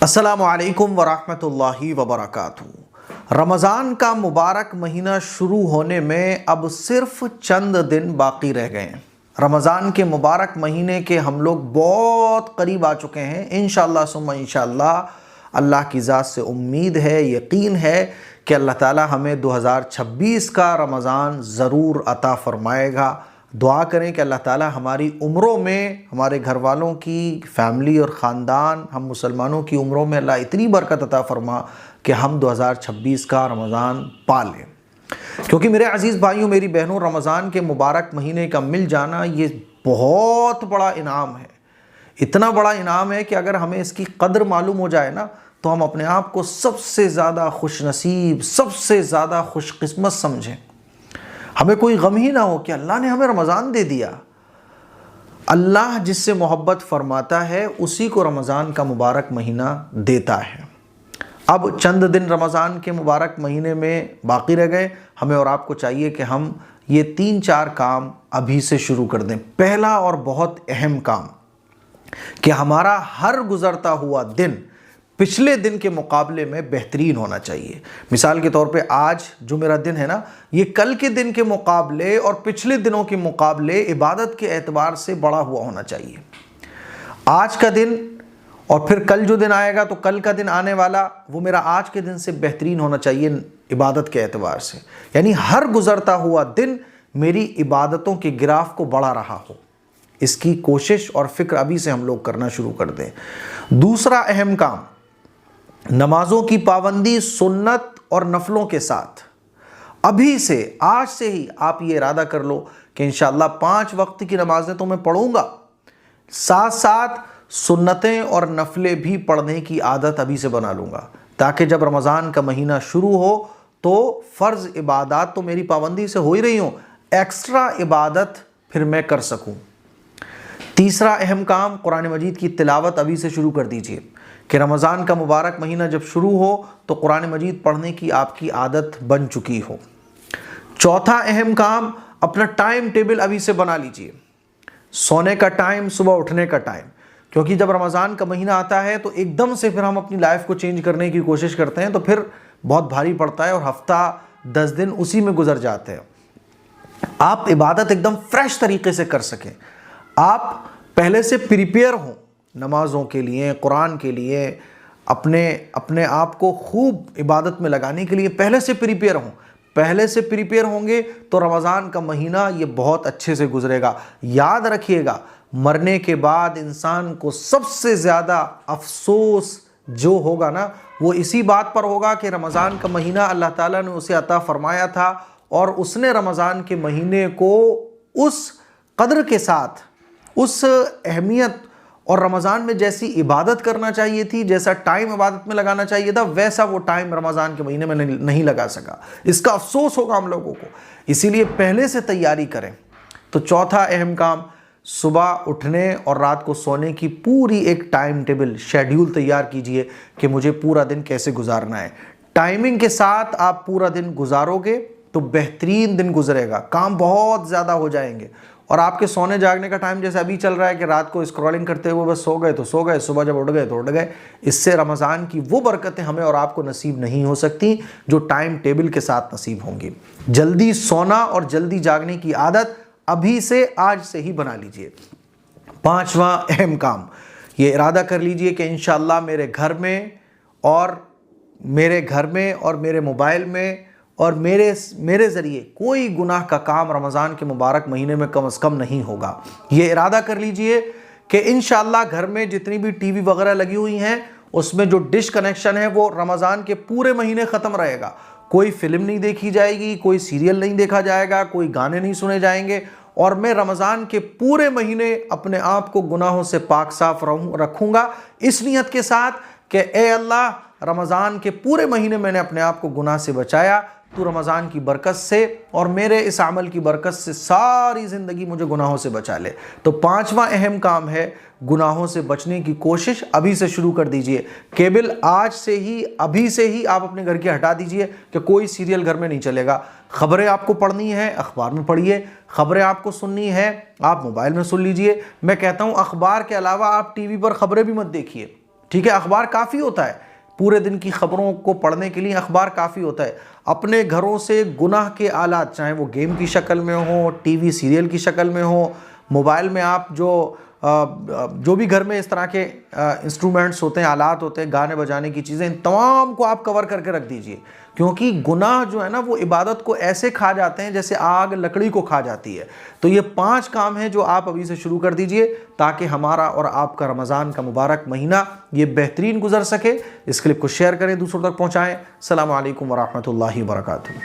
अस्सलामु अलैकुम वरहमतुल्लाहि वबरकातुहू। रमज़ान का मुबारक महीना शुरू होने में अब सिर्फ चंद दिन बाकी रह गए हैं। रमज़ान के मुबारक महीने के हम लोग बहुत करीब आ चुके हैं। इंशाअल्लाह सुम्मा इंशाअल्लाह अल्लाह की ज़ात से उम्मीद है, यकीन है कि अल्लाह ताला हमें 2026 का रमज़ान ज़रूर अता फ़रमाएगा। दुआ करें कि अल्लाह ताला हमारी उम्रों में, हमारे घर वालों की फैमिली और ख़ानदान, हम मुसलमानों की उम्रों में अल्लाह इतनी बरकत अता फ़रमा कि हम 2026 का रमज़ान पा लें। क्योंकि मेरे अज़ीज़ भाइयों, मेरी बहनों, रमज़ान के मुबारक महीने का मिल जाना ये बहुत बड़ा इनाम है। इतना बड़ा इनाम है कि अगर हमें इसकी कदर मालूम हो जाए ना, तो हम अपने आप को सबसे ज़्यादा खुशनसीब, सबसे ज़्यादा खुशकिस्मत समझें। हमें कोई गम ही ना हो कि अल्लाह ने हमें रमज़ान दे दिया। अल्लाह जिससे मोहब्बत फरमाता है उसी को रमज़ान का मुबारक महीना देता है। अब चंद दिन रमज़ान के मुबारक महीने में बाकी रह गए। हमें और आपको चाहिए कि हम ये 3-4 काम अभी से शुरू कर दें। पहला और बहुत अहम काम कि हमारा हर गुज़रता हुआ दिन पिछले दिन के मुकाबले में बेहतरीन होना चाहिए। मिसाल के तौर पे आज जो मेरा दिन है ना, ये कल के दिन के मुकाबले और पिछले दिनों के मुकाबले इबादत के एतबार से बड़ा हुआ होना चाहिए। आज का दिन और फिर कल जो दिन आएगा, तो कल का दिन आने वाला वो मेरा आज के दिन से बेहतरीन होना चाहिए इबादत के एतबार से। यानी हर गुज़रता हुआ दिन मेरी इबादतों के गिराफ को बढ़ा रहा हो, इसकी कोशिश और फिक्र अभी से हम लोग करना शुरू कर दें। दूसरा अहम काम, नमाजों की पाबंदी सुन्नत और नफलों के साथ। अभी से, आज से ही आप ये इरादा कर लो कि इंशाअल्लाह 5 वक्त की नमाजें तो मैं पढ़ूंगा, साथ साथ सुन्नतें और नफलें भी पढ़ने की आदत अभी से बना लूँगा, ताकि जब रमज़ान का महीना शुरू हो तो फ़र्ज़ इबादत तो मेरी पाबंदी से हो ही रही हूँ, एक्स्ट्रा इबादत फिर मैं कर सकूँ। तीसरा अहम काम, कुरान मजीद की तिलावत अभी से शुरू कर दीजिए कि रमज़ान का मुबारक महीना जब शुरू हो तो कुरान मजीद पढ़ने की आपकी आदत बन चुकी हो। चौथा अहम काम, अपना टाइम टेबल अभी से बना लीजिए। सोने का टाइम, सुबह उठने का टाइम, क्योंकि जब रमज़ान का महीना आता है तो एकदम से फिर हम अपनी लाइफ को चेंज करने की कोशिश करते हैं, तो फिर बहुत भारी पड़ता है और हफ्ता 10 दिन उसी में गुजर जाते हैं। आप इबादत एकदम फ्रेश तरीके से कर सकें, आप पहले से प्रिपेयर हों नमाज़ों के लिए, कुरान के लिए, अपने आप को खूब इबादत में लगाने के लिए पहले से प्रिपेयर हों। पहले से प्रिपेयर होंगे तो रमज़ान का महीना ये बहुत अच्छे से गुजरेगा। याद रखिएगा, मरने के बाद इंसान को सबसे ज़्यादा अफसोस जो होगा ना, वो इसी बात पर होगा कि रमज़ान का महीना अल्लाह ताला ने उसे अता फ़रमाया था और उसने रमज़ान के महीने को उस कदर के साथ, उस अहमियत और रमज़ान में जैसी इबादत करना चाहिए थी, जैसा टाइम इबादत में लगाना चाहिए था, वैसा वो टाइम रमज़ान के महीने में नहीं लगा सका। इसका अफसोस होगा हम लोगों को, इसीलिए पहले से तैयारी करें। तो चौथा अहम काम, सुबह उठने और रात को सोने की पूरी एक टाइम टेबल, शेड्यूल तैयार कीजिए कि मुझे पूरा दिन कैसे गुजारना है। टाइमिंग के साथ आप पूरा दिन गुजारोगे तो बेहतरीन दिन गुजरेगा, काम बहुत ज़्यादा हो जाएंगे। और आपके सोने जागने का टाइम जैसे अभी चल रहा है कि रात को स्क्रॉलिंग करते हुए बस सो गए तो सो गए, सुबह जब उठ गए तो उठ गए, इससे रमज़ान की वो बरकतें हमें और आपको नसीब नहीं हो सकती जो टाइम टेबल के साथ नसीब होंगी। जल्दी सोना और जल्दी जागने की आदत अभी से, आज से ही बना लीजिए। 5वां अहम काम, ये इरादा कर लीजिए कि इंशाअल्लाह मेरे घर में और मेरे मोबाइल में और मेरे ज़रिए कोई गुनाह का काम रमज़ान के मुबारक महीने में कम से कम नहीं होगा। ये इरादा कर लीजिए कि इंशाअल्लाह घर में जितनी भी टीवी वगैरह लगी हुई हैं उसमें जो डिश कनेक्शन है वो रमज़ान के पूरे महीने ख़त्म रहेगा। कोई फिल्म नहीं देखी जाएगी, कोई सीरियल नहीं देखा जाएगा, कोई गाने नहीं सुने जाएंगे, और मैं रमज़ान के पूरे महीने अपने आप को गुनाहों से पाक साफ रखूँगा, इस नियत के साथ कि ए अल्लाह, रमज़ान के पूरे महीने मैंने अपने आप को गुनाह से बचाया, तू रमज़ान की बरकत से और मेरे इस अमल की बरकत से सारी ज़िंदगी मुझे गुनाहों से बचा ले। तो 5वां अहम काम है, गुनाहों से बचने की कोशिश अभी से शुरू कर दीजिए। केबल आज से ही, अभी से ही आप अपने घर की हटा दीजिए कि कोई सीरियल घर में नहीं चलेगा। खबरें आपको पढ़नी है, अखबार में पढ़िए। खबरें आपको सुननी है, आप मोबाइल में सुन लीजिए। मैं कहता हूँ अखबार के अलावा आप टीवी पर खबरें भी मत देखिए। ठीक है, अखबार काफ़ी होता है, पूरे दिन की खबरों को पढ़ने के लिए अखबार काफ़ी होता है। अपने घरों से गुनाह के आलात, चाहे वो गेम की शक्ल में हो, टीवी सीरियल की शक्ल में हो, मोबाइल में आप जो भी घर में इस तरह के इंस्ट्रूमेंट्स होते हैं, आलात होते हैं, गाने बजाने की चीज़ें, इन तमाम को आप कवर करके रख दीजिए। क्योंकि गुनाह जो है ना वो इबादत को ऐसे खा जाते हैं जैसे आग लकड़ी को खा जाती है। तो ये 5 काम हैं जो आप अभी से शुरू कर दीजिए ताकि हमारा और आपका रमज़ान का मुबारक महीना ये बेहतरीन गुजर सके। इस क्लिप को शेयर करें, दूसरों तक पहुँचाएँ। अस्सलामु अलैकुम व रहमतुल्लाहि व बरकातुहू।